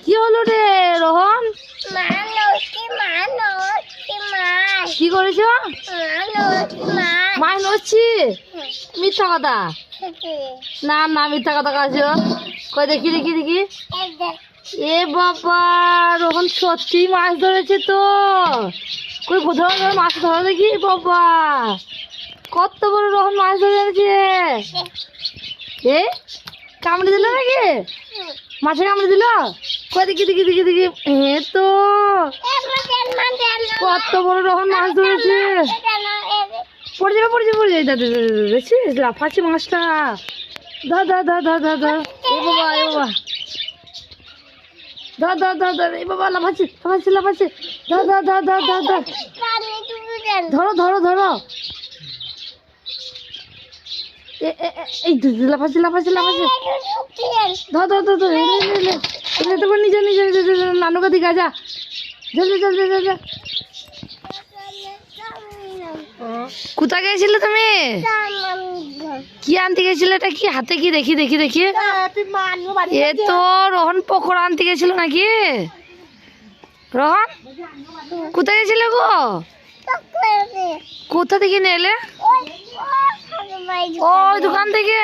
কি হলো রে রোহন? কি করেছ? মাছ নড়ছি? মিথ্যা কথা না, না মিথ্যা কথা কাছো। কই দেখি দেখি দেখি। এ বাবা, রোহন সত্যি মাছ ধরেছে তো। কই ধরো ধরো, মাছ ধরো দেখি। বাবা কত বড় রোহন মাছ ধরে এনেছে। এ কামড়ে দিল নাকি? মাছে কামড়ে দিল? কই দেখি দেখি দেখি দেখি। এ তো কত বড় রোহন মাছ ধরেছে। পড়ে যাবে পড়ে যাবে পড়ে যাবে। দেখছিস লাফাচ্ছে মাছটা। ধর ধর ধর ধর ধর ধর। এ বাবা এ বাবা, ধর ধর ধর ধর। এ বাবা লাফাচ্ছে লাফাচ্ছে লাফাচ্ছে। ধর ধর ধর ধর ধর ধর। ধরো ধরো ধরো। এই লাফাচ্ছে লাফাচ্ছে লাফাচ্ছে। ধর ধর ধর ধর। নিজে নিজে নানুকে দিকে যা। যা যা যা যা যা। কোথায় গেছিলে তুমি? কি আনতে গেছিলে? এটা কি হাতে? কি দেখি দেখি দেখি। এ তো রোহন পকোড়া আনতে গেছিল নাকি? রোহন কোথায় গেছিলে গো? কোথা থেকে নিয়ে এলে? ওই দোকান থেকে?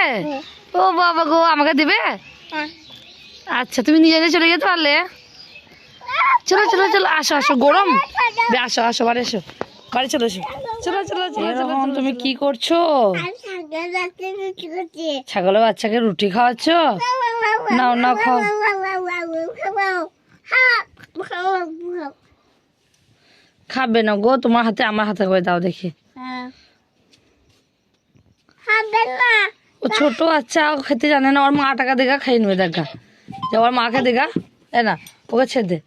ও বাবা গো, আমাকে দিবে? আচ্ছা, তুমি নিজে নিজে চলে যেতে পারলে। চলো চলো চলো, আসো আসো, গরম। আসো আসো, বাড়ি এসো, বাড়ি চলে এসো। চলো চলো চলো। তুমি কি করছো? ছাগলের বাচ্চাকে রুটি খাওয়াচ্ছ? নাও নাও খাও। খাবে না গো, তোমার হাতে আমার হাতে করে দাও দেখি। ও ছোট বাচ্চা, ও খেতে জানে না। ওর মা টাকা দেখা খাই নেবে। দেখা যা, ওর মাকে দেখা। এ না, ওকে ছেড়ে দে।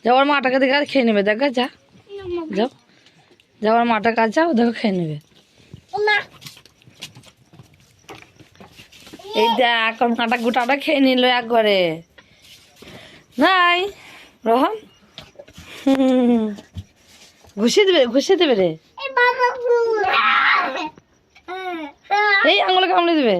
যা, ওর মাটাকে দেখা খেয়ে নেবে। দেখা যা, যাও যা, ওর মাটা কাজ যাও, দেখো খেয়ে নেবে। এই দেখ, ওর মাটা গোটাটা খেয়ে নিল একবারে। নাই রোহন, ঘুষিয়ে দেবে ঘুষিয়ে দেবে রে। এই আঙুলে কামড়ে দেবে।